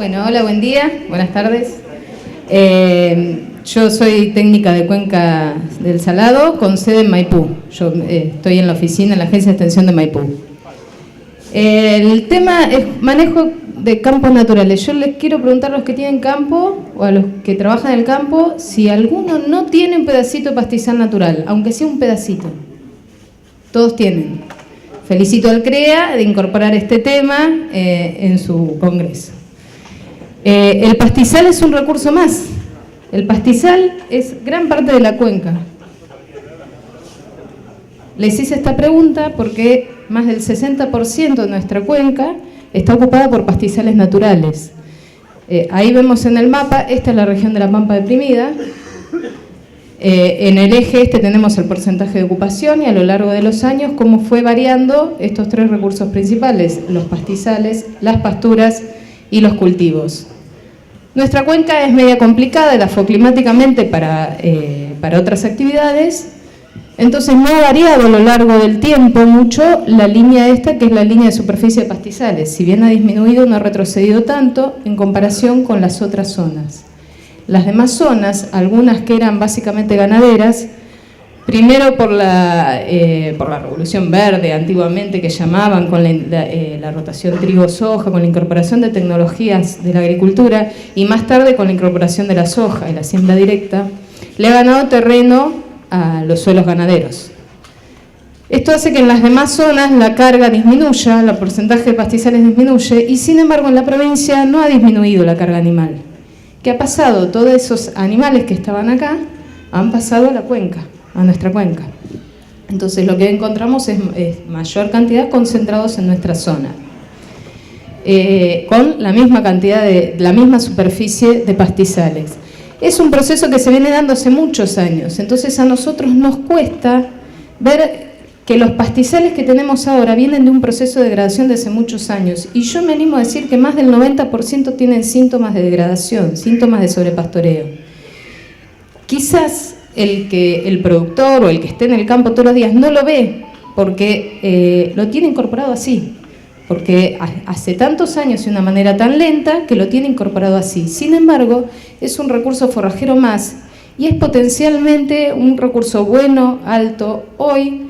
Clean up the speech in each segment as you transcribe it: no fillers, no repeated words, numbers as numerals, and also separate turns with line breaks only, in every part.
Bueno, hola, buen día, buenas tardes. Yo soy técnica de Cuenca del Salado con sede en Maipú. Yo estoy en la oficina, en la Agencia de Extensión de Maipú. El tema es manejo de campos naturales. Yo les quiero preguntar a los que tienen campo o a los que trabajan en el campo si alguno no tiene un pedacito de pastizal natural, aunque sea un pedacito. Todos tienen. Felicito al CREA de incorporar este tema en su congreso. El pastizal es un recurso más. El pastizal es gran parte de la cuenca. Les hice esta pregunta porque más del 60% de nuestra cuenca está ocupada por pastizales naturales. Ahí vemos en el mapa, esta es la región de la Pampa deprimida. En el eje este tenemos el porcentaje de ocupación y a lo largo de los años cómo fue variando estos tres recursos principales: los pastizales, las pasturas y los cultivos. Nuestra cuenca es media complicada, edafoclimáticamente para otras actividades, entonces no ha variado a lo largo del tiempo mucho la línea esta, que es la línea de superficie de pastizales. Si bien ha disminuido, no ha retrocedido tanto en comparación con las otras zonas. Las demás zonas, algunas que eran básicamente ganaderas, primero por la revolución verde, antiguamente que llamaban, con la rotación trigo-soja, con la incorporación de tecnologías de la agricultura y más tarde con la incorporación de la soja y la siembra directa, le ha ganado terreno a los suelos ganaderos. Esto hace que en las demás zonas la carga disminuya, el porcentaje de pastizales disminuye y sin embargo en la provincia no ha disminuido la carga animal. ¿Qué ha pasado? Todos esos animales que estaban acá han pasado a la cuenca, a nuestra cuenca. Entonces lo que encontramos es mayor cantidad concentrados en nuestra zona, con la misma cantidad la misma superficie de pastizales. Es un proceso que se viene dando hace muchos años, entonces a nosotros nos cuesta ver que los pastizales que tenemos ahora vienen de un proceso de degradación de hace muchos años, y yo me animo a decir que más del 90% tienen síntomas de degradación, síntomas de sobrepastoreo. Quizás el productor o el que esté en el campo todos los días no lo ve porque lo tiene incorporado así, porque hace tantos años y de una manera tan lenta que lo tiene incorporado así. Sin embargo, es un recurso forrajero más y es potencialmente un recurso bueno, alto. Hoy,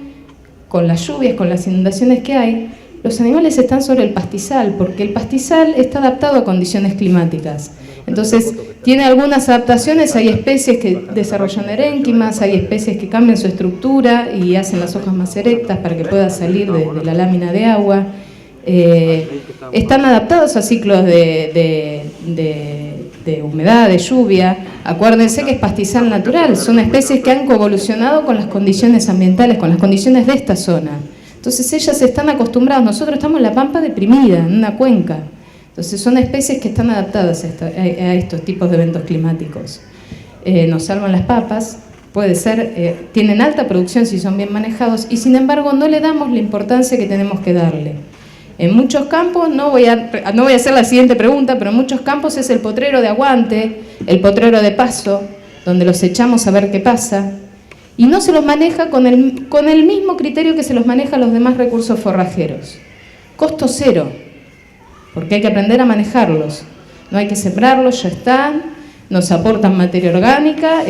con las lluvias, con las inundaciones que hay, los animales están sobre el pastizal, porque el pastizal está adaptado a condiciones climáticas. Entonces, tiene algunas adaptaciones, hay especies que desarrollan erénquimas, hay especies que cambian su estructura y hacen las hojas más erectas para que pueda salir de la lámina de agua. Están adaptados a ciclos de humedad, de lluvia. Acuérdense que es pastizal natural, son especies que han coevolucionado con las condiciones ambientales, con las condiciones de esta zona. Entonces ellas están acostumbradas, nosotros estamos en la Pampa deprimida, en una cuenca. Entonces son especies que están adaptadas a estos tipos de eventos climáticos. Nos salvan las papas, puede ser, tienen alta producción si son bien manejados y sin embargo no le damos la importancia que tenemos que darle. En muchos campos, no voy a hacer la siguiente pregunta, pero en muchos campos es el potrero de aguante, el potrero de paso, donde los echamos a ver qué pasa, y no se los maneja con el mismo criterio que se los maneja a los demás recursos forrajeros. Costo cero, porque hay que aprender a manejarlos. No hay que sembrarlos, ya están, nos aportan materia orgánica,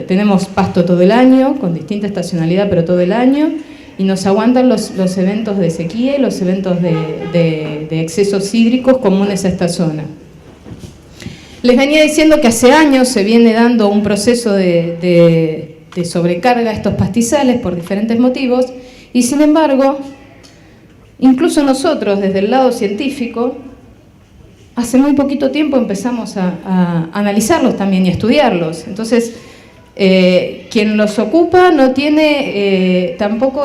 tenemos pasto todo el año, con distinta estacionalidad, pero todo el año, y nos aguantan los eventos de sequía y los eventos de excesos hídricos comunes a esta zona. Les venía diciendo que hace años se viene dando un proceso de sobrecarga a estos pastizales por diferentes motivos, y sin embargo, incluso nosotros desde el lado científico, hace muy poquito tiempo empezamos a analizarlos también y a estudiarlos. Entonces, quien los ocupa no tiene tampoco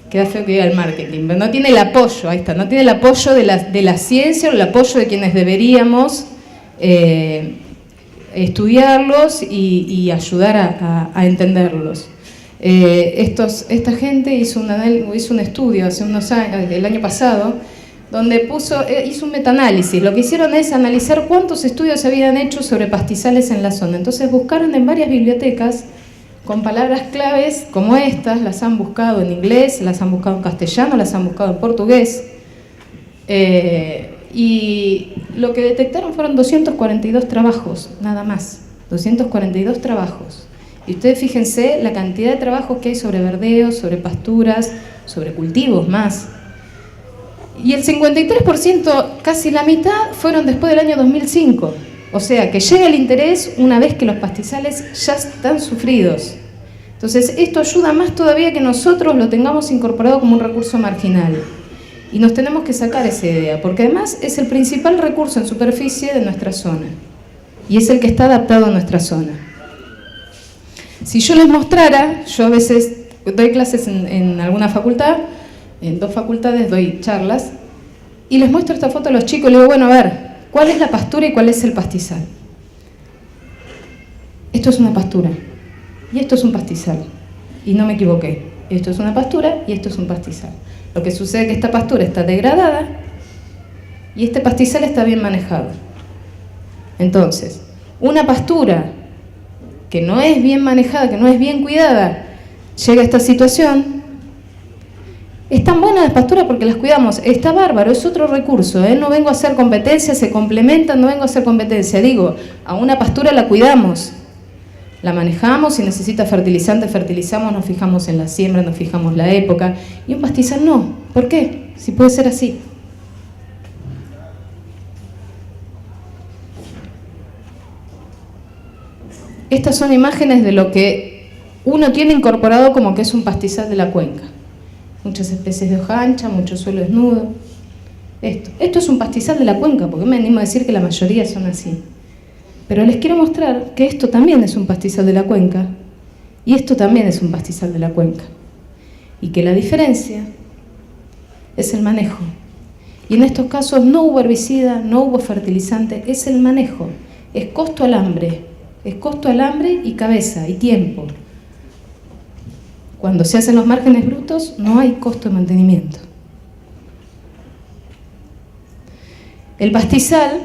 queda feo que diga el marketing, pero no tiene el apoyo, ahí está, no tiene el apoyo de la ciencia o el apoyo de quienes deberíamos estudiarlos y ayudar a entenderlos. Esta gente hizo un estudio hace unos años, el año pasado, donde hizo un metaanálisis. Lo que hicieron es analizar cuántos estudios se habían hecho sobre pastizales en la zona. Entonces buscaron en varias bibliotecas con palabras claves como estas, las han buscado en inglés, las han buscado en castellano, las han buscado en portugués, y lo que detectaron fueron 242 trabajos, nada más, 242 trabajos. Y ustedes fíjense la cantidad de trabajos que hay sobre verdeos, sobre pasturas, sobre cultivos más. Y el 53%, casi la mitad, fueron después del año 2005. O sea, que llega el interés una vez que los pastizales ya están sufridos. Entonces, esto ayuda más todavía que nosotros lo tengamos incorporado como un recurso marginal. Y nos tenemos que sacar esa idea, porque además es el principal recurso en superficie de nuestra zona. Y es el que está adaptado a nuestra zona. Si yo les mostrara, yo a veces doy clases en alguna facultad, en 2 facultades doy charlas, y les muestro esta foto a los chicos y les digo, bueno, a ver, ¿cuál es la pastura y cuál es el pastizal? Esto es una pastura, y esto es un pastizal, y no me equivoqué. Esto es una pastura y esto es un pastizal. Lo que sucede es que esta pastura está degradada y este pastizal está bien manejado. Entonces, una pastura que no es bien manejada, que no es bien cuidada, llega a esta situación. Es tan buena la pastura porque las cuidamos, está bárbaro, es otro recurso, no vengo a hacer competencia, se complementan, no vengo a hacer competencia, digo, a una pastura la cuidamos, la manejamos, si necesita fertilizante, fertilizamos, nos fijamos en la siembra, nos fijamos la época, y un pastizal no. ¿Por qué? Si puede ser así. Estas son imágenes de lo que uno tiene incorporado como que es un pastizal de la cuenca. Muchas especies de hoja ancha, mucho suelo desnudo. Esto es un pastizal de la cuenca, porque me animo a decir que la mayoría son así. Pero les quiero mostrar que esto también es un pastizal de la cuenca y esto también es un pastizal de la cuenca. Y que la diferencia es el manejo. Y en estos casos no hubo herbicida, no hubo fertilizante, es el manejo. Es costo al hambre y cabeza y tiempo. Cuando se hacen los márgenes brutos no hay costo de mantenimiento. El pastizal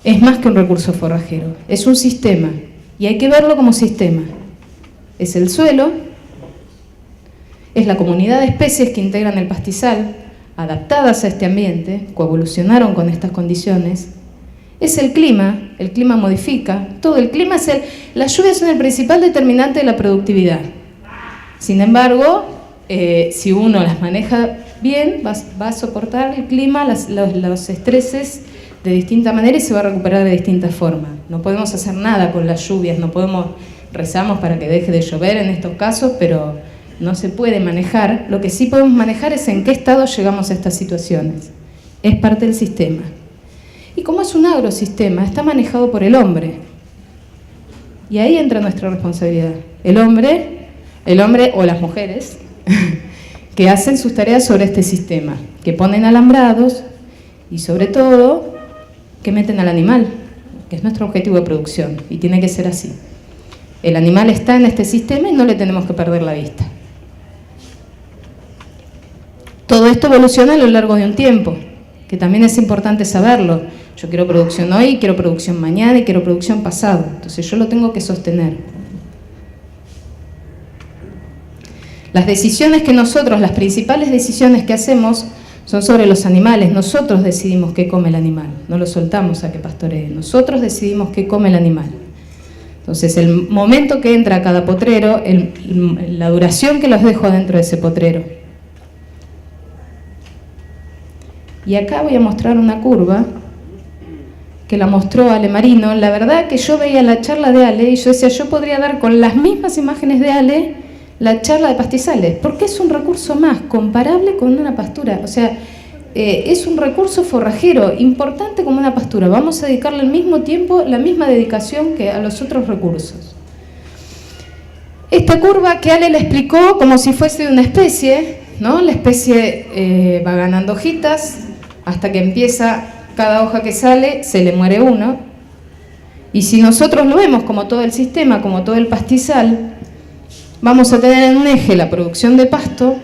es más que un recurso forrajero, es un sistema, y hay que verlo como sistema. Es el suelo, es la comunidad de especies que integran el pastizal, adaptadas a este ambiente, coevolucionaron con estas condiciones. Es el clima modifica, todo el clima las lluvias son el principal determinante de la productividad. Sin embargo, si uno las maneja bien, va a soportar el clima, los estreses de distinta manera y se va a recuperar de distinta forma. No podemos hacer nada con las lluvias, rezamos para que deje de llover en estos casos, pero no se puede manejar. Lo que sí podemos manejar es en qué estado llegamos a estas situaciones. Es parte del sistema. Y como es un agrosistema, está manejado por el hombre. Y ahí entra nuestra responsabilidad. El hombre o las mujeres que hacen sus tareas sobre este sistema, que ponen alambrados y sobre todo que meten al animal, que es nuestro objetivo de producción, y tiene que ser así. El animal está en este sistema y no le tenemos que perder la vista. Todo esto evoluciona a lo largo de un tiempo, que también es importante saberlo. Yo quiero producción hoy, quiero producción mañana y quiero producción pasado, entonces yo lo tengo que sostener. Las decisiones que las principales decisiones que hacemos son sobre los animales. Nosotros decidimos qué come el animal, no lo soltamos a que pastoree, nosotros decidimos qué come el animal. Entonces el momento que entra a cada potrero, la duración que los dejo dentro de ese potrero. Y acá voy a mostrar una curva que la mostró Ale Marino. La verdad que yo veía la charla de Ale y yo decía, yo podría dar con las mismas imágenes de Ale la charla de pastizales, porque es un recurso más comparable con una pastura. O sea, es un recurso forrajero importante como una pastura. Vamos a dedicarle al mismo tiempo la misma dedicación que a los otros recursos. Esta curva que Ale le explicó como si fuese de una especie, ¿no? La especie va ganando hojitas hasta que empieza, cada hoja que sale se le muere uno. Y si nosotros lo vemos como todo el sistema, como todo el pastizal, vamos a tener en un eje la producción de pasto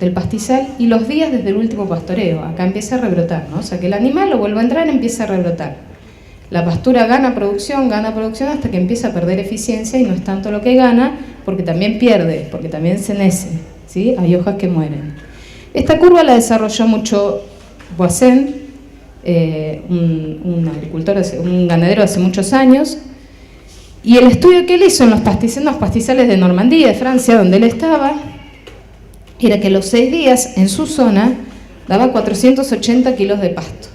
del pastizal y los días desde el último pastoreo. Acá empieza a rebrotar, ¿no? O sea que el animal lo vuelve a entrar y empieza a rebrotar. La pastura gana producción hasta que empieza a perder eficiencia y no es tanto lo que gana, porque también pierde, porque también se nece, ¿sí? Hay hojas que mueren. Esta curva la desarrolló mucho Boissin, un agricultor, un ganadero hace muchos años, y el estudio que él hizo en los pastizales de Normandía, de Francia, donde él estaba, era que los 6 días en su zona daba 480 kilos de pasto.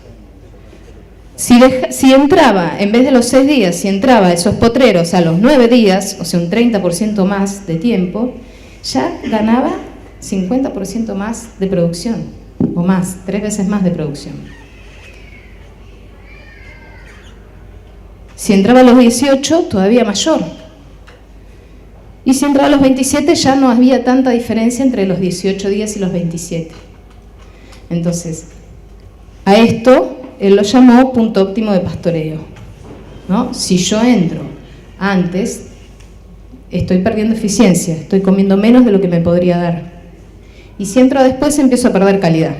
Si entraba, en vez de los 6 días, si entraba a esos potreros a los 9 días, o sea, un 30% más de tiempo, ya ganaba 50% más de producción, o más, 3 veces más de producción. Si entraba a los 18, todavía mayor. Y si entraba a los 27, ya no había tanta diferencia entre los 18 días y los 27. Entonces, a esto él lo llamó punto óptimo de pastoreo, ¿no? Si yo entro antes, estoy perdiendo eficiencia, estoy comiendo menos de lo que me podría dar. Y si entro después, empiezo a perder calidad.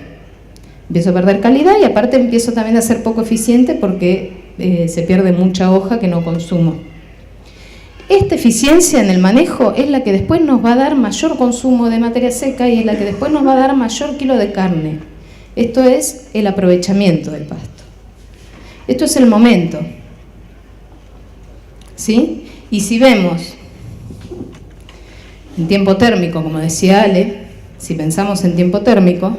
Empiezo a perder calidad y aparte empiezo también a ser poco eficiente porque se pierde mucha hoja que no consumo. Esta eficiencia en el manejo es la que después nos va a dar mayor consumo de materia seca y es la que después nos va a dar mayor kilo de carne. Esto es el aprovechamiento del pasto. Esto es el momento, ¿sí? Y si vemos en tiempo térmico, como decía Ale, si pensamos en tiempo térmico,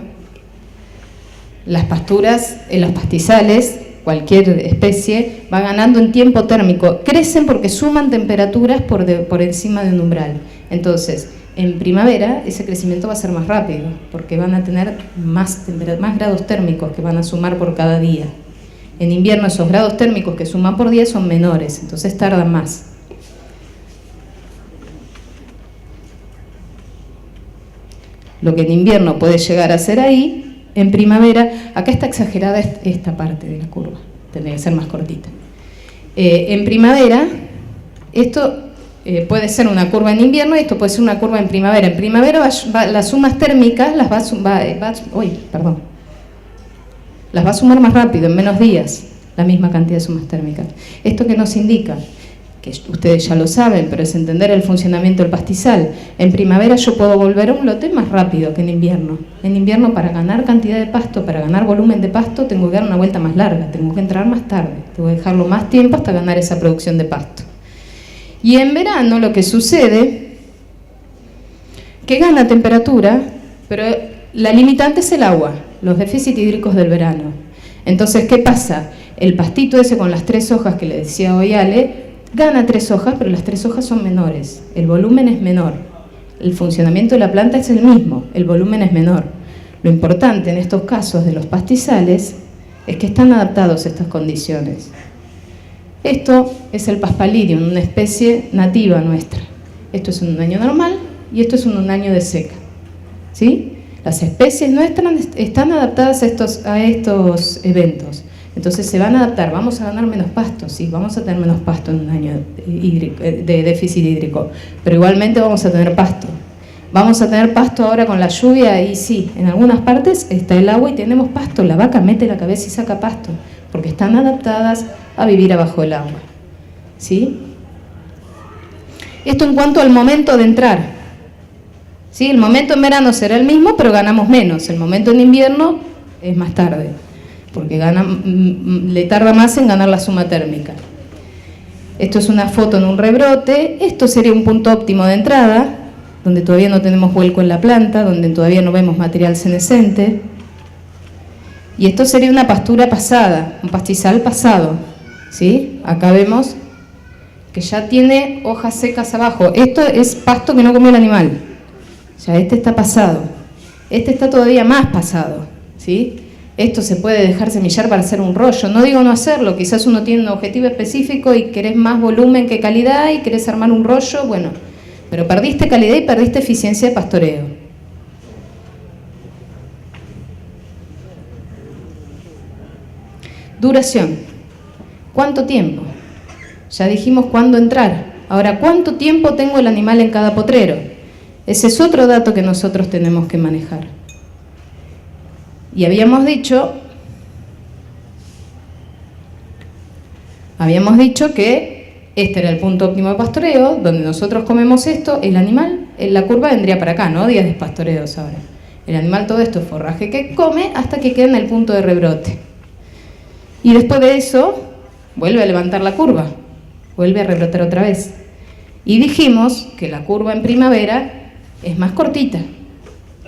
las pasturas en los pastizales, cualquier especie, va ganando en tiempo térmico. Crecen porque suman temperaturas por encima de un umbral. Entonces, en primavera ese crecimiento va a ser más rápido, porque van a tener más grados térmicos que van a sumar por cada día. En invierno esos grados térmicos que suman por día son menores, entonces tardan más. Lo que en invierno puede llegar a ser ahí, en primavera, acá está exagerada esta parte de la curva, tendría que ser más cortita. En primavera, esto puede ser una curva en invierno y esto puede ser una curva en primavera. En primavera las sumas térmicas las va a sumar más rápido, en menos días, la misma cantidad de sumas térmicas. ¿Esto qué nos indica? Que ustedes ya lo saben, pero es entender el funcionamiento del pastizal. En primavera yo puedo volver a un lote más rápido que en invierno. En invierno, para ganar cantidad de pasto, para ganar volumen de pasto, tengo que dar una vuelta más larga, tengo que entrar más tarde, tengo que dejarlo más tiempo hasta ganar esa producción de pasto. Y en verano lo que sucede, que gana temperatura, pero la limitante es el agua, los déficits hídricos del verano. Entonces, ¿qué pasa? El pastito ese con las 3 hojas que le decía hoy Ale, gana 3 hojas, pero las 3 hojas son menores, el volumen es menor, el funcionamiento de la planta es el mismo, el volumen es menor. Lo importante en estos casos de los pastizales es que están adaptados a estas condiciones. Esto es el Paspalirium, una especie nativa nuestra. Esto es un año normal y esto es un año de seca, ¿sí? Las especies nuestras están adaptadas a estos eventos. Entonces se van a adaptar, vamos a ganar menos pasto, sí, vamos a tener menos pasto en un año de déficit hídrico, pero igualmente vamos a tener pasto. Vamos a tener pasto ahora con la lluvia y sí, en algunas partes está el agua y tenemos pasto, la vaca mete la cabeza y saca pasto, porque están adaptadas a vivir abajo del agua, ¿sí? Esto en cuanto al momento de entrar, ¿sí? El momento en verano será el mismo, pero ganamos menos, el momento en invierno es más tarde, porque le tarda más en ganar la suma térmica. Esto es una foto en un rebrote, esto sería un punto óptimo de entrada, donde todavía no tenemos vuelco en la planta, donde todavía no vemos material senescente. Y esto sería una pastura pasada, un pastizal pasado, ¿sí? Acá vemos que ya tiene hojas secas abajo. Esto es pasto que no comió el animal. Ya este está pasado. Este está todavía más pasado, ¿sí? Esto se puede dejar semillar para hacer un rollo. No digo no hacerlo, quizás uno tiene un objetivo específico y querés más volumen que calidad y querés armar un rollo, bueno, pero perdiste calidad y perdiste eficiencia de pastoreo. Duración. ¿Cuánto tiempo? Ya dijimos cuándo entrar. Ahora, ¿cuánto tiempo tengo el animal en cada potrero? Ese es otro dato que nosotros tenemos que manejar. Y habíamos dicho que este era el punto óptimo de pastoreo, donde nosotros comemos esto, el animal, en la curva vendría para acá, ¿no? Días de pastoreos ahora. El animal todo esto es forraje que come hasta que queda en el punto de rebrote. Y después de eso, vuelve a levantar la curva, vuelve a rebrotar otra vez. Y dijimos que la curva en primavera es más cortita.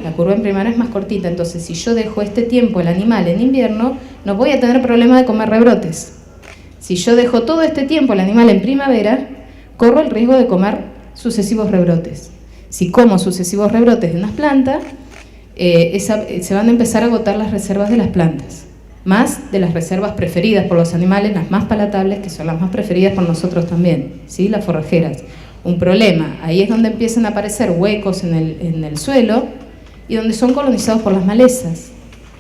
La curva en primavera es más cortita, entonces si yo dejo este tiempo el animal en invierno, no voy a tener problema de comer rebrotes. Si yo dejo todo este tiempo el animal en primavera, corro el riesgo de comer sucesivos rebrotes. Si como sucesivos rebrotes de unas plantas, se van a empezar a agotar las reservas de las plantas, más de las reservas preferidas por los animales, las más palatables, que son las más preferidas por nosotros también, ¿sí? Las forrajeras. Un problema, ahí es donde empiezan a aparecer huecos en el suelo y donde son colonizados por las malezas.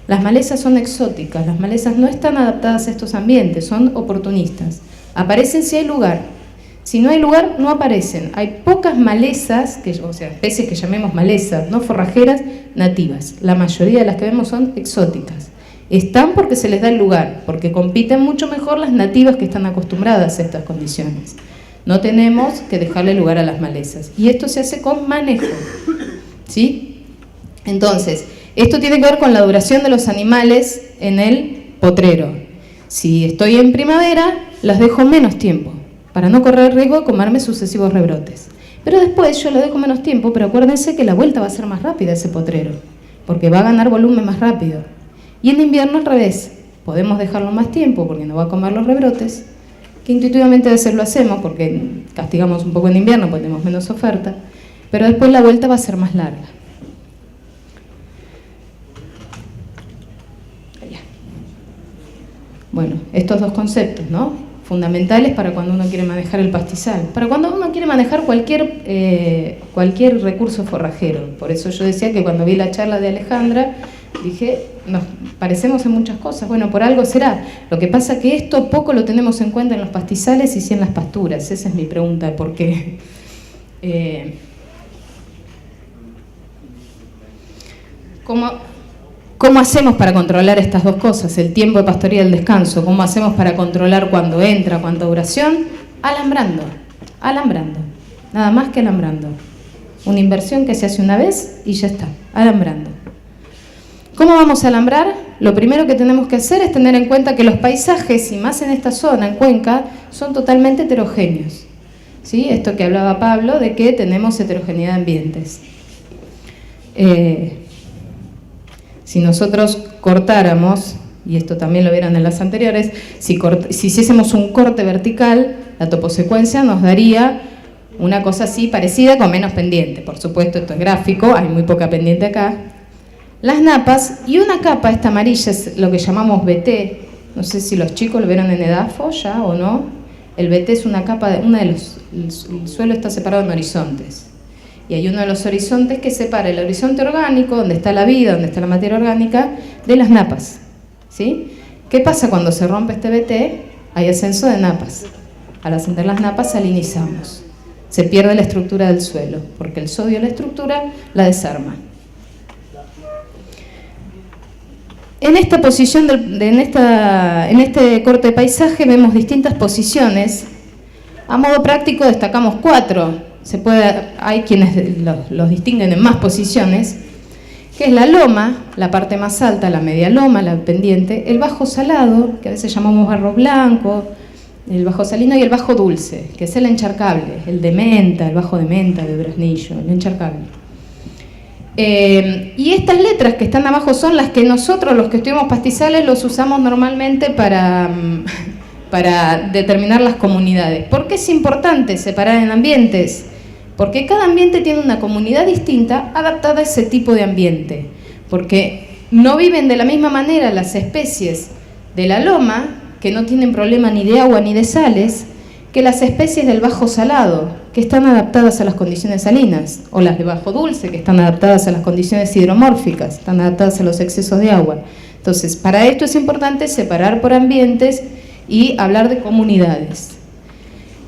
Las malezas son exóticas, las malezas no están adaptadas a estos ambientes, son oportunistas. Aparecen si hay lugar. Si no hay lugar, no aparecen. Hay pocas malezas, o sea, especies que llamemos malezas, no forrajeras, nativas. La mayoría de las que vemos son exóticas. Están porque se les da el lugar, porque compiten mucho mejor las nativas que están acostumbradas a estas condiciones. No tenemos que dejarle lugar a las malezas. Y esto se hace con manejo, ¿sí? Entonces, esto tiene que ver con la duración de los animales en el potrero. Si estoy en primavera, las dejo menos tiempo, para no correr el riesgo de comerme sucesivos rebrotes. Pero después yo lo dejo menos tiempo, pero acuérdense que la vuelta va a ser más rápida ese potrero, porque va a ganar volumen más rápido. Y en invierno al revés, podemos dejarlo más tiempo porque no va a comer los rebrotes, que intuitivamente a veces lo hacemos porque castigamos un poco en invierno porque tenemos menos oferta, pero después la vuelta va a ser más larga. Bueno, estos dos conceptos, ¿no? Fundamentales para cuando uno quiere manejar el pastizal, para cuando uno quiere manejar cualquier recurso forrajero. Por eso yo decía que cuando vi la charla de Alejandra, dije, nos parecemos en muchas cosas. Bueno, por algo será. Lo que pasa es que esto poco lo tenemos en cuenta en los pastizales y sí en las pasturas. Esa es mi pregunta, porque ¿cómo hacemos para controlar estas dos cosas? El tiempo de pastoría y el descanso. ¿Cómo hacemos para controlar cuándo entra, cuánta duración? Alambrando. Nada más que alambrando. Una inversión que se hace una vez y ya está, alambrando. ¿Cómo vamos a alambrar? Lo primero que tenemos que hacer es tener en cuenta que los paisajes, y más en esta zona, en Cuenca, son totalmente heterogéneos. ¿Sí? Esto que hablaba Pablo, de que tenemos heterogeneidad de ambientes. Si nosotros cortáramos, y esto también lo vieron en las anteriores, si hiciésemos un corte vertical, la toposecuencia nos daría una cosa así parecida con menos pendiente. Por supuesto, esto es gráfico, hay muy poca pendiente acá. Las napas y una capa, esta amarilla es lo que llamamos BT, no sé si los chicos lo vieron en EDAFO ya o no. El BT es una capa, el suelo está separado en horizontes. Y hay uno de los horizontes que separa el horizonte orgánico, donde está la vida, donde está la materia orgánica, de las napas. ¿Sí? ¿Qué pasa cuando se rompe este BT? Hay ascenso de napas. Al ascender las napas salinizamos. Se pierde la estructura del suelo, porque el sodio la estructura la desarma. En esta posición, en este corte de paisaje, vemos distintas posiciones. A modo práctico destacamos 4. Hay quienes los distinguen en más posiciones, que es la loma, la parte más alta, la media loma, la pendiente, el bajo salado, que a veces llamamos barro blanco, el bajo salino, y el bajo dulce, que es el encharcable, el de menta, el bajo de menta, de duraznillo, el encharcable. Y estas letras que están abajo son las que nosotros, los que estudiamos pastizales, los usamos normalmente para determinar las comunidades. ¿Por qué es importante separar en ambientes? Porque cada ambiente tiene una comunidad distinta adaptada a ese tipo de ambiente. Porque no viven de la misma manera las especies de la loma, que no tienen problema ni de agua ni de sales, que las especies del bajo salado, que están adaptadas a las condiciones salinas, o las de bajo dulce, que están adaptadas a las condiciones hidromórficas, están adaptadas a los excesos de agua. Entonces, para esto es importante separar por ambientes y hablar de comunidades.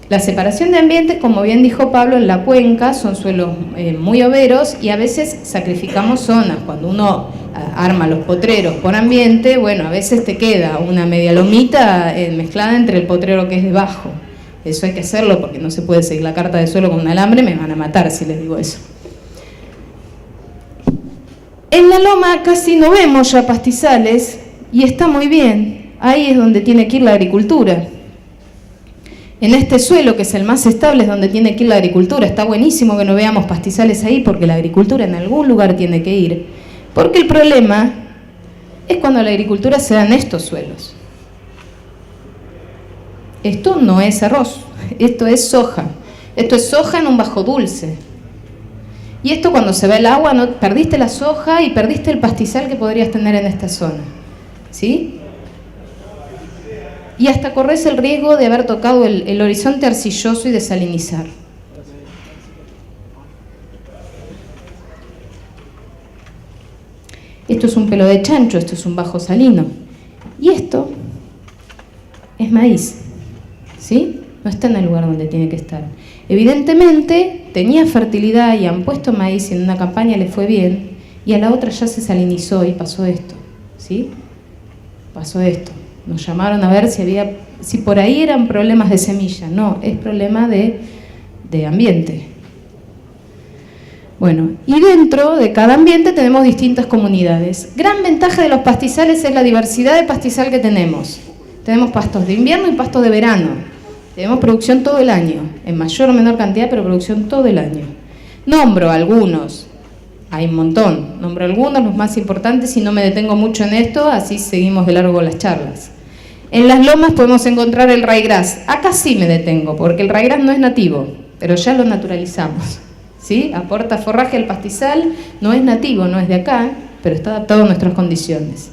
La separación de ambientes, como bien dijo Pablo, en la cuenca son suelos muy overos y a veces sacrificamos zonas. Cuando uno arma los potreros por ambiente, bueno, a veces te queda una media lomita mezclada entre el potrero que es debajo. Eso hay que hacerlo porque no se puede seguir la carta de suelo con un alambre, me van a matar si les digo eso. En la loma casi no vemos ya pastizales y está muy bien. Ahí es donde tiene que ir la agricultura. En este suelo, que es el más estable, es donde tiene que ir la agricultura. Está buenísimo que no veamos pastizales ahí porque la agricultura en algún lugar tiene que ir. Porque el problema es cuando la agricultura se da en estos suelos. Esto no es arroz, esto es soja. Esto es soja en un bajo dulce. Y esto cuando se va el agua, ¿no? Perdiste la soja y perdiste el pastizal que podrías tener en esta zona. ¿Sí? Y hasta corres el riesgo de haber tocado el horizonte arcilloso y de salinizar. Esto es un pelo de chancho, esto es un bajo salino. Y esto es maíz, ¿sí? No está en el lugar donde tiene que estar. Evidentemente tenía fertilidad y han puesto maíz y en una campaña le fue bien y a la otra ya se salinizó y pasó esto, ¿sí? Pasó esto. Nos llamaron a ver si por ahí eran problemas de semilla. No, es problema de ambiente. Bueno, y dentro de cada ambiente tenemos distintas comunidades. Gran ventaja de los pastizales es la diversidad de pastizal que tenemos. Tenemos pastos de invierno y pastos de verano. Tenemos producción todo el año, en mayor o menor cantidad, pero producción todo el año. Nombro algunos. Hay un montón. Nombro algunos, los más importantes, y no me detengo mucho en esto, así seguimos de largo las charlas. En las lomas podemos encontrar el ryegrass. Acá sí me detengo, porque el ryegrass no es nativo, pero ya lo naturalizamos. ¿Sí? Aporta forraje al pastizal, no es nativo, no es de acá, pero está adaptado a nuestras condiciones.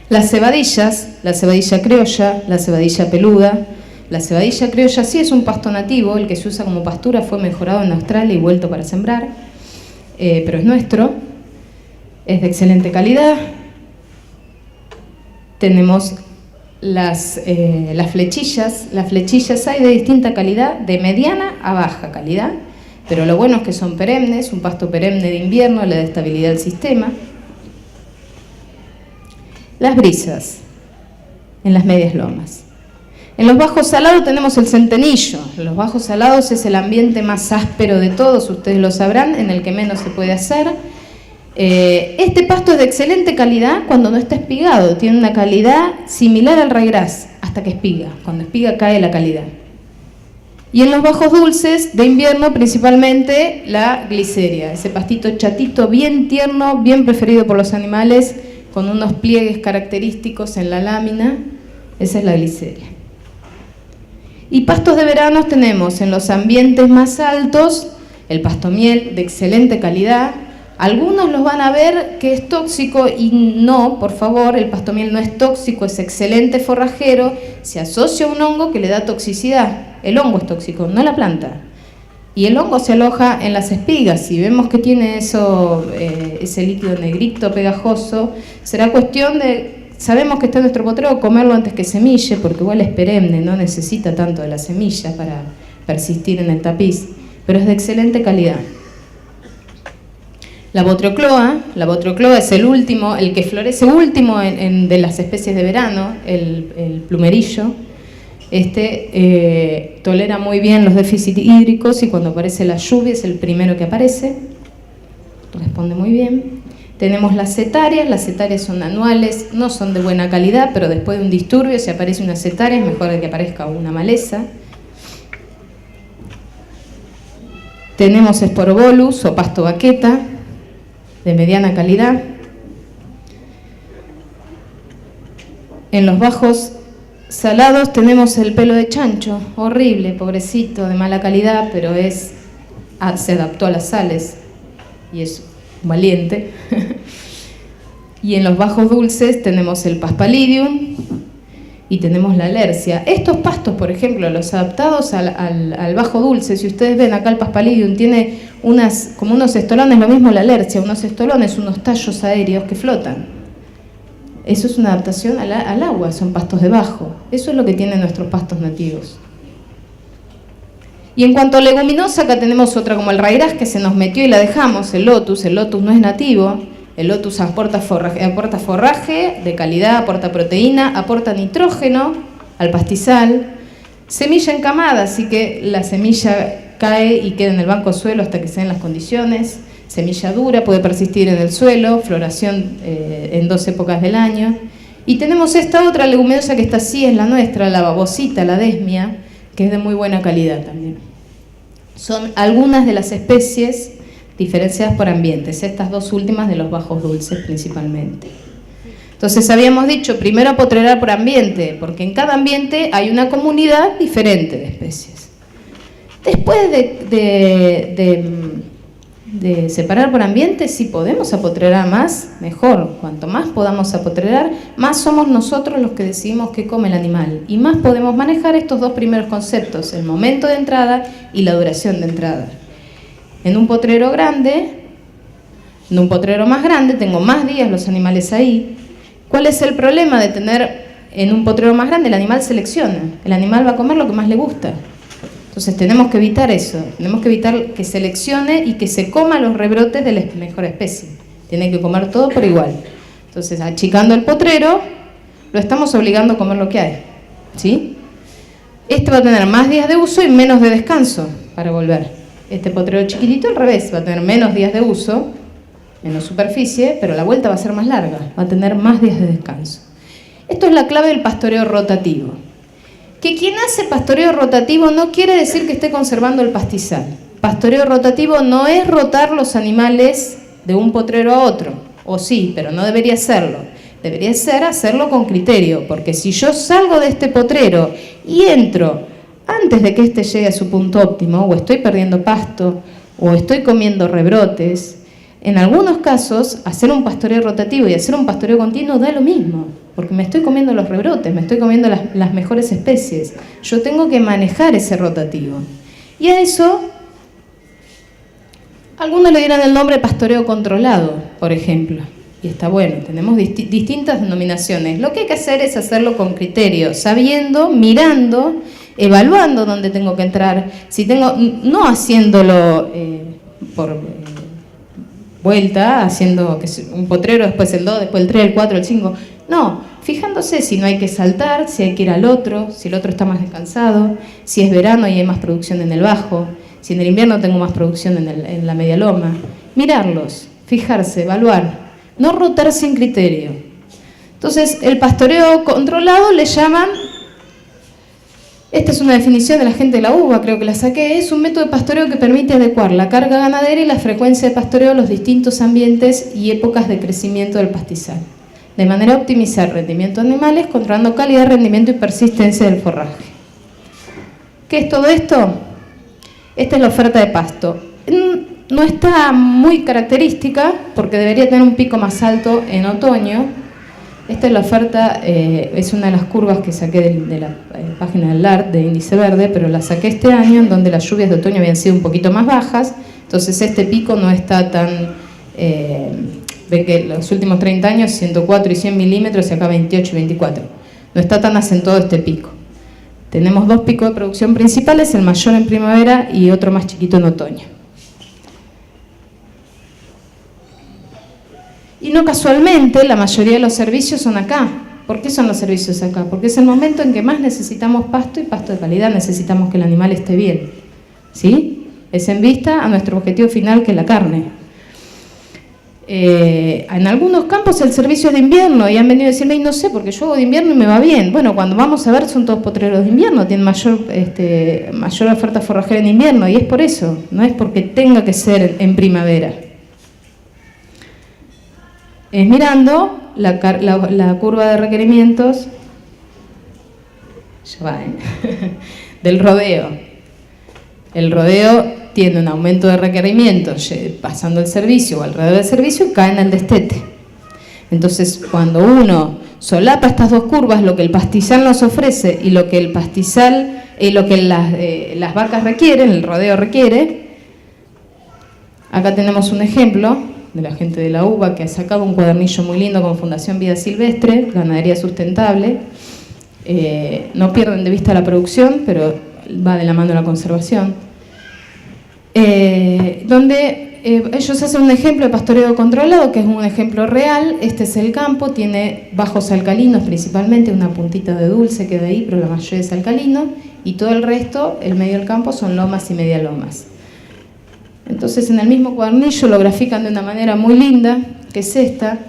Las cebadillas, la cebadilla criolla, la cebadilla peluda. La cebadilla criolla sí es un pasto nativo, el que se usa como pastura fue mejorado en Australia y vuelto para sembrar, pero es nuestro, es de excelente calidad. Tenemos las flechillas. Las flechillas hay de distinta calidad, de mediana a baja calidad, pero lo bueno es que son perennes, un pasto perenne de invierno, le da estabilidad al sistema. Las brisas, en las medias lomas. En los bajos salados tenemos el centenillo. En los bajos salados es el ambiente más áspero de todos, ustedes lo sabrán, en el que menos se puede hacer. Este pasto es de excelente calidad cuando no está espigado, tiene una calidad similar al ryegrass hasta que espiga. Cuando espiga cae la calidad. Y en los bajos dulces de invierno principalmente la gliceria, ese pastito chatito bien tierno, bien preferido por los animales, con unos pliegues característicos en la lámina, esa es la gliceria. Y pastos de verano tenemos en los ambientes más altos el pastomiel de excelente calidad. Algunos los van a ver que es tóxico y no, por favor, el pastomiel no es tóxico, es excelente forrajero, se asocia a un hongo que le da toxicidad. El hongo es tóxico, no la planta. Y el hongo se aloja en las espigas. Si vemos que tiene eso, ese líquido negrito pegajoso, será cuestión de, sabemos que está en nuestro potrero, comerlo antes que semille, porque igual es perenne, no necesita tanto de la semilla para persistir en el tapiz, pero es de excelente calidad. La botrocloa es el último, el que florece último de las especies de verano, el plumerillo. Tolera muy bien los déficits hídricos y cuando aparece la lluvia es el primero que aparece, responde muy bien. Tenemos las cetarias son anuales, no son de buena calidad, pero después de un disturbio si aparece una cetaria es mejor que aparezca una maleza. Tenemos Sporobolus o pasto baqueta, de mediana calidad. En los bajos salados tenemos el pelo de chancho, horrible, pobrecito, de mala calidad, pero se adaptó a las sales y es valiente. Y en los bajos dulces tenemos el Paspalidium y tenemos la alercia. Estos pastos, por ejemplo, los adaptados al bajo dulce, si ustedes ven acá el Paspalidium tiene como unos estolones, lo mismo la alercia, unos estolones, unos tallos aéreos que flotan. Eso es una adaptación al agua, son pastos de bajo. Eso es lo que tienen nuestros pastos nativos. Y en cuanto a leguminosa, acá tenemos otra como el ryegrass que se nos metió y la dejamos, el lotus no es nativo. El lotus aporta forraje de calidad, aporta proteína, aporta nitrógeno al pastizal. Semilla encamada, así que la semilla cae y queda en el banco suelo hasta que se den las condiciones. semilla dura, puede persistir en el suelo, floración en 2 épocas del año. Y tenemos esta otra leguminosa que está así, es la nuestra, la babosita, la desmia, que es de muy buena calidad también. Son algunas de las especies diferenciadas por ambientes, estas 2 últimas de los bajos dulces principalmente. Entonces habíamos dicho, primero apotrerar por ambiente, porque en cada ambiente hay una comunidad diferente de especies. Después de separar por ambiente, si podemos apotrerar más, mejor. Cuanto más podamos apotrerar, más somos nosotros los que decidimos qué come el animal. Y más podemos manejar estos 2 primeros conceptos, el momento de entrada y la duración de entrada. En un potrero grande, en un potrero más grande, tengo más días los animales ahí. ¿Cuál es el problema de tener en un potrero más grande? El animal selecciona, el animal va a comer lo que más le gusta. Entonces tenemos que evitar eso, tenemos que evitar que seleccione y que se coma los rebrotes de la mejor especie. Tiene que comer todo por igual. Entonces, achicando el potrero, lo estamos obligando a comer lo que hay, ¿sí? Este va a tener más días de uso y menos de descanso para volver. Este potrero chiquitito al revés, va a tener menos días de uso, menos superficie, pero la vuelta va a ser más larga, va a tener más días de descanso. Esto es la clave del pastoreo rotativo. Que quien hace pastoreo rotativo no quiere decir que esté conservando el pastizal. Pastoreo rotativo no es rotar los animales de un potrero a otro, o sí, pero no debería serlo. Debería ser hacerlo con criterio, porque si yo salgo de este potrero y entro antes de que éste llegue a su punto óptimo, o estoy perdiendo pasto, o estoy comiendo rebrotes, en algunos casos, hacer un pastoreo rotativo y hacer un pastoreo continuo da lo mismo, porque me estoy comiendo los rebrotes, me estoy comiendo las mejores especies. Yo tengo que manejar ese rotativo. Y a eso, algunos le dieran el nombre de pastoreo controlado, por ejemplo. Y está bueno, tenemos distintas denominaciones. Lo que hay que hacer es hacerlo con criterio, sabiendo, mirando, evaluando dónde tengo que entrar. Si tengo, no haciéndolo por vuelta, haciendo un potrero, después el 2, después el 3, el 4, el 5. No, fijándose si no hay que saltar, si hay que ir al otro, si el otro está más descansado, si es verano y hay más producción en el bajo, si en el invierno tengo más producción en la media loma. Mirarlos, fijarse, evaluar, no rotar sin criterio. Entonces, el pastoreo controlado le llaman, esta es una definición de la gente de la UBA, creo que la saqué, es un método de pastoreo que permite adecuar la carga ganadera y la frecuencia de pastoreo a los distintos ambientes y épocas de crecimiento del pastizal, de manera a optimizar rendimiento de animales, controlando calidad, rendimiento y persistencia del forraje. ¿Qué es todo esto? Esta es la oferta de pasto. No está muy característica porque debería tener un pico más alto en otoño. Esta es la oferta, es una de las curvas que saqué de la página del LART de índice verde, pero la saqué este año en donde las lluvias de otoño habían sido un poquito más bajas, entonces este pico no está tan... ven que los últimos 30 años 104 y 100 milímetros y acá 28 y 24. No está tan acentuado este pico. Tenemos 2 picos de producción principales, el mayor en primavera y otro más chiquito en otoño. Y no casualmente, la mayoría de los servicios son acá. ¿Por qué son los servicios acá? Porque es el momento en que más necesitamos pasto y pasto de calidad, necesitamos que el animal esté bien. ¿Sí? Es en vista a nuestro objetivo final, que es la carne. En algunos campos el servicio es de invierno y han venido a decirme, no sé, porque yo hago de invierno y me va bien. Bueno, cuando vamos a ver son todos potreros de invierno, tienen mayor oferta forrajera en invierno y es por eso, no es porque tenga que ser en primavera. Es mirando la curva de requerimientos del rodeo. El rodeo tiene un aumento de requerimientos pasando el servicio o alrededor del servicio y cae en el destete. Entonces, cuando uno solapa estas 2 curvas, lo que el pastizal nos ofrece y lo que el pastizal, lo que las vacas requieren, el rodeo requiere, acá tenemos un ejemplo de la gente de la UBA que ha sacado un cuadernillo muy lindo con Fundación Vida Silvestre, Ganadería Sustentable. No pierden de vista la producción, pero va de la mano la conservación. Donde ellos hacen un ejemplo de pastoreo controlado, que es un ejemplo real. Este es el campo, tiene bajos alcalinos principalmente, una puntita de dulce queda ahí, pero la mayoría es alcalino, y todo el resto, el medio del campo, son lomas y media lomas. Entonces en el mismo cuadernillo lo grafican de una manera muy linda, que es esta,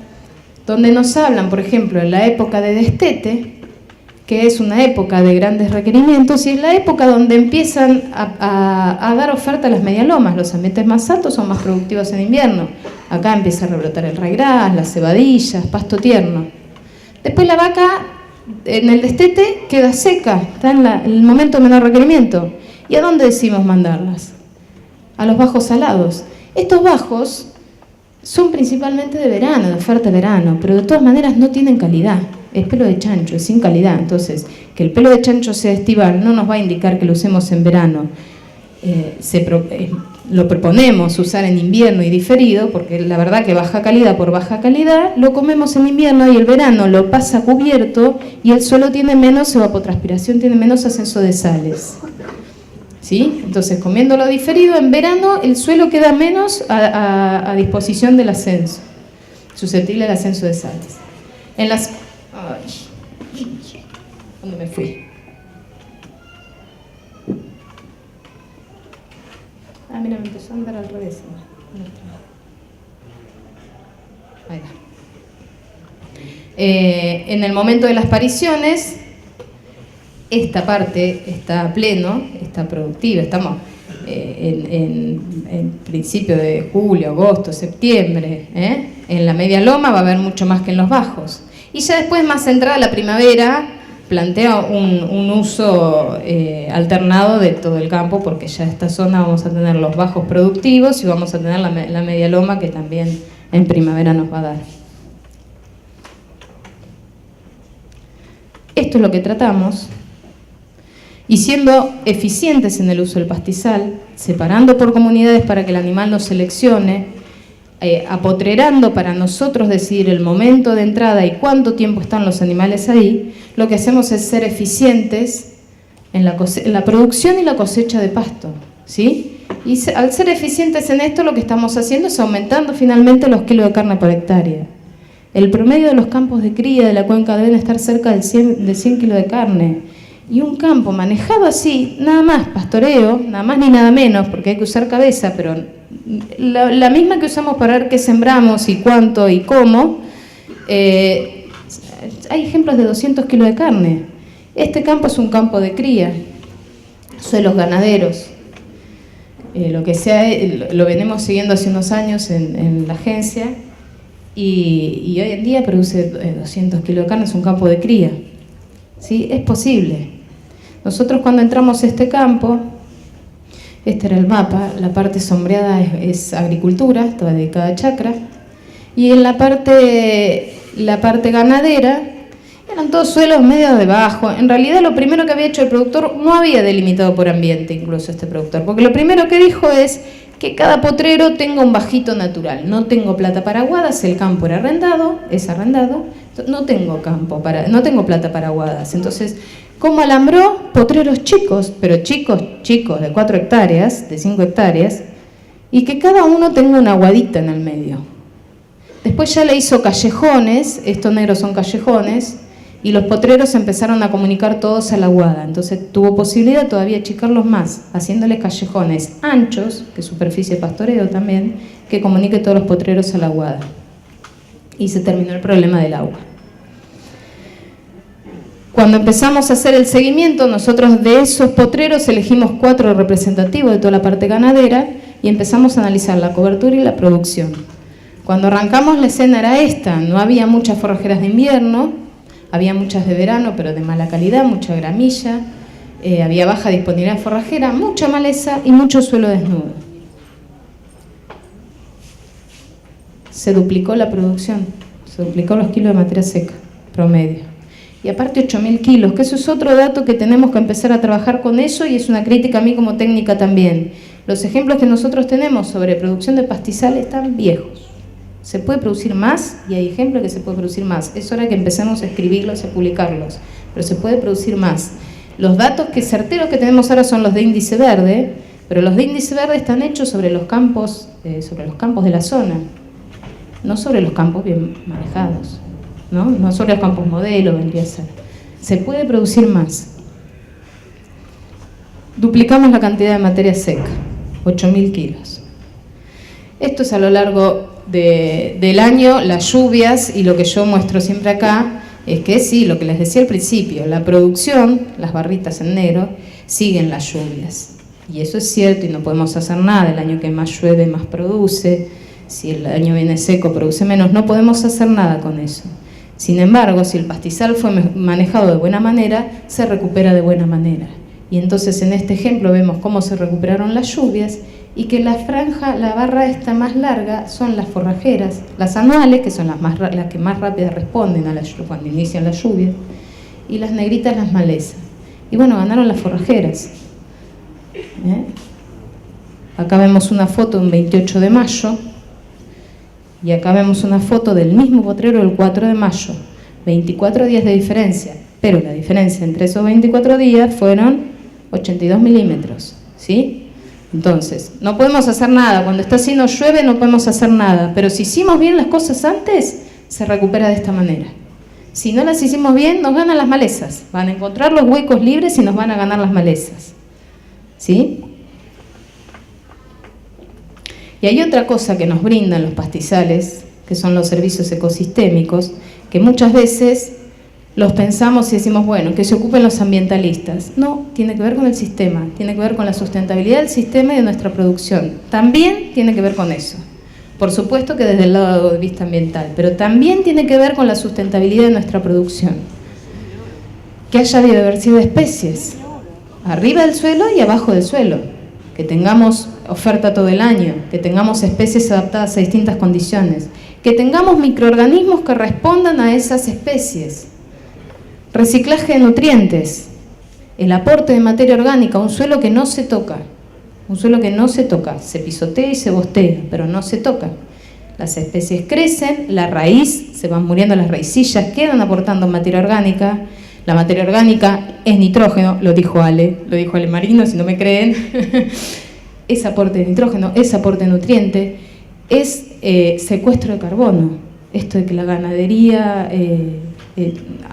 donde nos hablan, por ejemplo, en la época de destete, que es una época de grandes requerimientos, y es la época donde empiezan a dar oferta a las medialomas. Los ambientes más altos son más productivos en invierno. Acá empieza a rebrotar el raigras, las cebadillas, pasto tierno. Después la vaca en el destete queda seca, está en el momento de menor requerimiento. ¿Y a dónde decimos mandarlas? A los bajos salados. Estos bajos son principalmente de verano, de oferta de verano, pero de todas maneras no tienen calidad. Es pelo de chancho, es sin calidad. Entonces, que el pelo de chancho sea estival no nos va a indicar que lo usemos en verano. Lo proponemos usar en invierno y diferido, porque la verdad que baja calidad por baja calidad, lo comemos en invierno y el verano lo pasa cubierto y el suelo tiene menos evapotranspiración, tiene menos ascenso de sales. ¿Sí? Entonces, comiéndolo diferido, en verano el suelo queda menos a disposición del ascenso, susceptible al ascenso de sales. En las... Ay, ¿dónde me fui? Ah, mira, me empezó a andar al revés. Ahí va. En el momento de las pariciones, esta parte está a pleno, está productiva, estamos en principio de julio, agosto, septiembre. En la media loma va a haber mucho más que en los bajos. Y ya después, más entrada la primavera, plantea un uso alternado de todo el campo, porque ya en esta zona vamos a tener los bajos productivos y vamos a tener la media loma, que también en primavera nos va a dar. Esto es lo que tratamos. Y siendo eficientes en el uso del pastizal, separando por comunidades para que el animal nos seleccione, apotrerando para nosotros decidir el momento de entrada y cuánto tiempo están los animales ahí, lo que hacemos es ser eficientes en la producción y la cosecha de pasto, ¿sí? Y al ser eficientes en esto, lo que estamos haciendo es aumentando finalmente los kilos de carne por hectárea. El promedio de los campos de cría de la cuenca deben estar cerca de 100 kilos de carne. Y un campo manejado así, nada más pastoreo, nada más ni nada menos, porque hay que usar cabeza, pero la misma que usamos para ver qué sembramos y cuánto y cómo, hay ejemplos de 200 kilos de carne. Este campo es un campo de cría, suelos ganaderos. Lo venimos siguiendo hace unos años en la agencia y hoy en día produce 200 kilos de carne, es un campo de cría. ¿Sí? Es posible. Nosotros cuando entramos a este campo, este era el mapa, la parte sombreada es agricultura, estaba dedicada a chacra, y en la parte ganadera eran todos suelos medio de bajo. En realidad lo primero que había hecho el productor, no había delimitado por ambiente incluso este productor, porque lo primero que dijo es que cada potrero tenga un bajito natural. No tengo plata para aguadas, el campo era arrendado, es arrendado, no tengo plata para aguadas. Entonces, ¿cómo alambró? Potreros chicos, pero chicos de 4 hectáreas, de 5 hectáreas, y que cada uno tenga una aguadita en el medio. Después ya le hizo callejones, estos negros son callejones, y los potreros empezaron a comunicar todos a la aguada. Entonces tuvo posibilidad todavía achicarlos más, haciéndoles callejones anchos, que es superficie de pastoreo también, que comunique todos los potreros a la aguada. Y se terminó el problema del agua. Cuando empezamos a hacer el seguimiento, nosotros de esos potreros elegimos 4 representativos de toda la parte ganadera y empezamos a analizar la cobertura y la producción. Cuando arrancamos la escena era esta, no había muchas forrajeras de invierno, había muchas de verano, pero de mala calidad, mucha gramilla, había baja disponibilidad forrajera, mucha maleza y mucho suelo desnudo. Se duplicó la producción, se duplicó los kilos de materia seca, promedio. Y aparte 8.000 kilos, que eso es otro dato que tenemos que empezar a trabajar con eso y es una crítica a mí como técnica también. Los ejemplos que nosotros tenemos sobre producción de pastizal están viejos. Se puede producir más y hay ejemplos que se puede producir más. Es hora que empecemos a escribirlos y a publicarlos, pero se puede producir más. Los datos certeros que tenemos ahora son los de índice verde, pero los de índice verde están hechos sobre los campos de la zona, no sobre los campos bien manejados, no sobre los campos modelo, vendría a ser. Se puede producir más. Duplicamos la cantidad de materia seca, 8.000 kilos. Esto es a lo largo del año, las lluvias, y lo que yo muestro siempre acá es que sí, lo que les decía al principio, la producción, las barritas en negro, siguen las lluvias. Y eso es cierto y no podemos hacer nada. El año que más llueve, más produce. Si el año viene seco, produce menos. No podemos hacer nada con eso. Sin embargo, si el pastizal fue manejado de buena manera, se recupera de buena manera. Y entonces en este ejemplo vemos cómo se recuperaron las lluvias y que la franja, la barra esta más larga, son las forrajeras, las anuales, que son las que más rápidas responden a cuando inician las lluvias, y las negritas las malezas. Y bueno, ganaron las forrajeras. Acá vemos una foto de un 28 de mayo, y acá vemos una foto del mismo potrero del 4 de mayo. 24 días de diferencia, pero la diferencia entre esos 24 días fueron 82 milímetros, ¿sí? Entonces, no podemos hacer nada. Cuando está haciendo llueve no podemos hacer nada, pero si hicimos bien las cosas antes, se recupera de esta manera. Si no las hicimos bien, nos ganan las malezas. Van a encontrar los huecos libres y nos van a ganar las malezas, ¿sí? Y hay otra cosa que nos brindan los pastizales, que son los servicios ecosistémicos, que muchas veces los pensamos y decimos, bueno, que se ocupen los ambientalistas. No, tiene que ver con el sistema, tiene que ver con la sustentabilidad del sistema y de nuestra producción. También tiene que ver con eso. Por supuesto que desde el lado de vista ambiental, pero también tiene que ver con la sustentabilidad de nuestra producción. Que haya biodiversidad de especies, arriba del suelo y abajo del suelo. Que tengamos oferta todo el año, que tengamos especies adaptadas a distintas condiciones, que tengamos microorganismos que respondan a esas especies. Reciclaje de nutrientes, el aporte de materia orgánica, un suelo que no se toca, se pisotea y se bostea, pero no se toca. Las especies crecen, la raíz, se van muriendo las raicillas, quedan aportando materia orgánica. La materia orgánica es nitrógeno, lo dijo Ale Marino, si no me creen. Es aporte de nitrógeno, es aporte de nutriente, es secuestro de carbono. Esto de que la ganadería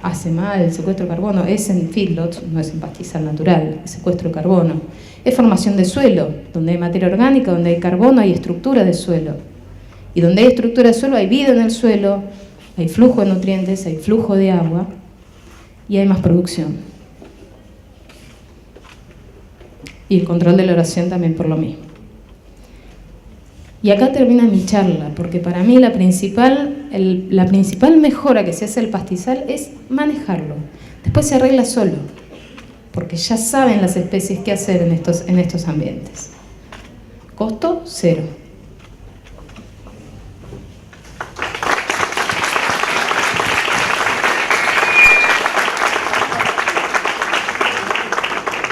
hace mal, el secuestro de carbono, es en feedlots, no es en pastizal natural, es secuestro de carbono. Es formación de suelo, donde hay materia orgánica, donde hay carbono, hay estructura de suelo. Y donde hay estructura de suelo hay vida en el suelo, hay flujo de nutrientes, hay flujo de agua y hay más producción. Y el control de la oración también por lo mismo. Y acá termina mi charla, porque para mí la principal mejora que se hace al pastizal es manejarlo. Después se arregla solo, porque ya saben las especies qué hacer en estos ambientes. Costo cero.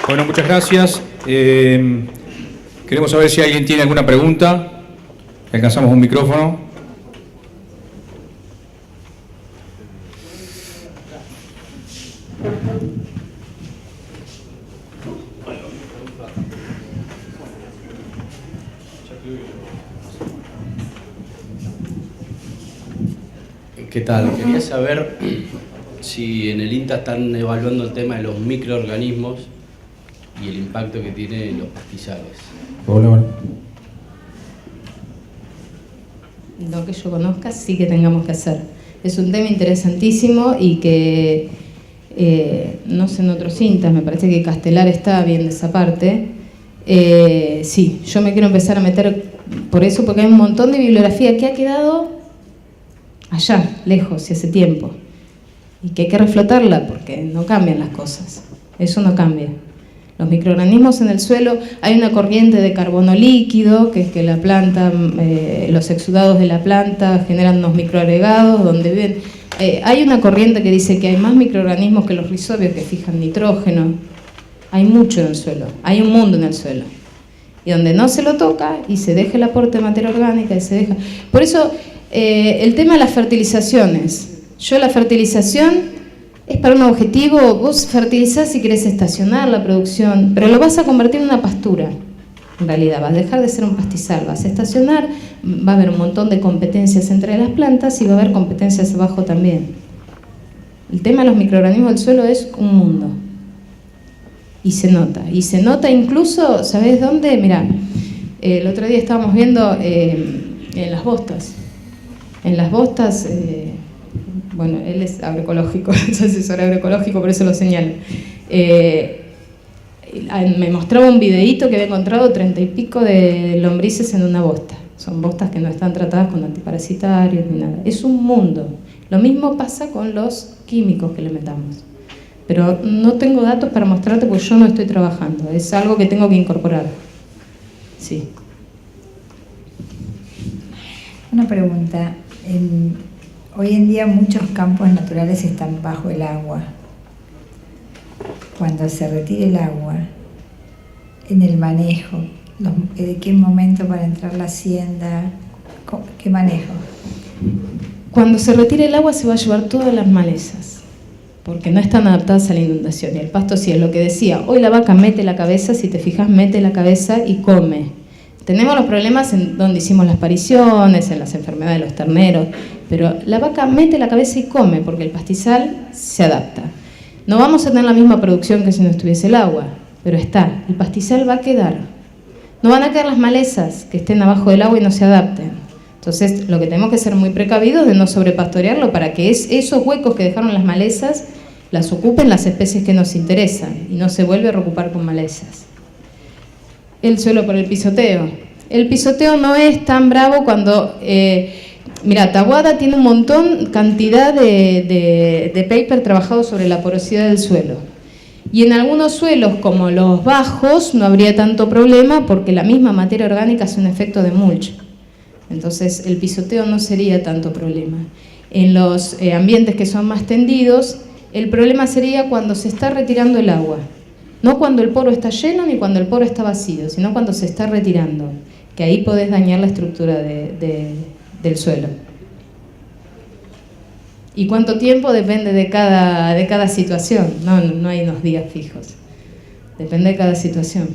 Bueno, muchas gracias. Queremos saber si alguien tiene alguna pregunta. Alcanzamos un micrófono.
¿Qué tal? Quería saber si en el INTA están evaluando el tema de los microorganismos y el impacto que tienen en los pastizales.
Hola.
Lo que yo conozca sí que tengamos que hacer. Es un tema interesantísimo y que no sé en otros INTAs, me parece que Castelar está bien de esa parte. Sí, yo me quiero empezar a meter por eso, porque hay un montón de bibliografía que ha quedado allá, lejos y hace tiempo, y que hay que reflotarla porque no cambian las cosas, eso no cambia. Los microorganismos en el suelo, hay una corriente de carbono líquido, que es que la planta, los exudados de la planta generan unos microagregados donde viven. Hay una corriente que dice que hay más microorganismos que los rizobios que fijan nitrógeno. Hay mucho en el suelo, hay un mundo en el suelo. Y donde no se lo toca y se deja el aporte de materia orgánica y se deja. Por eso, el tema de las fertilizaciones. La fertilización es para un objetivo, vos fertilizás si querés estacionar la producción, pero lo vas a convertir en una pastura, en realidad, vas a dejar de ser un pastizal, vas a estacionar, va a haber un montón de competencias entre las plantas y va a haber competencias abajo también. El tema de los microorganismos del suelo es un mundo, y se nota incluso, ¿sabés dónde? Mirá, el otro día estábamos viendo En las bostas. En las bostas, bueno, él es agroecológico, es asesor agroecológico, por eso lo señalo. Me mostraba un videíto que había encontrado 30 y pico de lombrices en una bosta. Son bostas que no están tratadas con antiparasitarios ni nada. Es un mundo. Lo mismo pasa con los químicos que le metamos. Pero no tengo datos para mostrarte porque yo no estoy trabajando. Es algo que tengo que incorporar. Sí.
Una pregunta. Hoy en día muchos campos naturales están bajo el agua. Cuando se retire el agua, en el manejo, ¿de qué momento para entrar la hacienda? ¿Qué manejo?
Cuando se retire el agua se va a llevar todas las malezas, porque no están adaptadas a la inundación. Y el pasto sí es lo que decía. Hoy la vaca mete la cabeza, si te fijas, mete la cabeza y come. Tenemos los problemas en donde hicimos las pariciones, en las enfermedades de los terneros, pero la vaca mete la cabeza y come, porque el pastizal se adapta. No vamos a tener la misma producción que si no estuviese el agua, pero está, el pastizal va a quedar. No van a quedar las malezas que estén abajo del agua y no se adapten. Entonces, lo que tenemos que ser muy precavidos de no sobrepastorearlo para que esos huecos que dejaron las malezas las ocupen las especies que nos interesan y no se vuelve a reocupar con malezas. El suelo por el pisoteo. El pisoteo no es tan bravo cuando... mira, Taboada tiene un montón, cantidad de paper trabajado sobre la porosidad del suelo. Y en algunos suelos, como los bajos, no habría tanto problema porque la misma materia orgánica hace un efecto de mulch. Entonces, el pisoteo no sería tanto problema. En los ambientes que son más tendidos, el problema sería cuando se está retirando el agua. No cuando el poro está lleno ni cuando el poro está vacío, sino cuando se está retirando, que ahí podés dañar la estructura del suelo. ¿Y cuánto tiempo? Depende de cada situación, no hay unos días fijos. Depende de cada situación.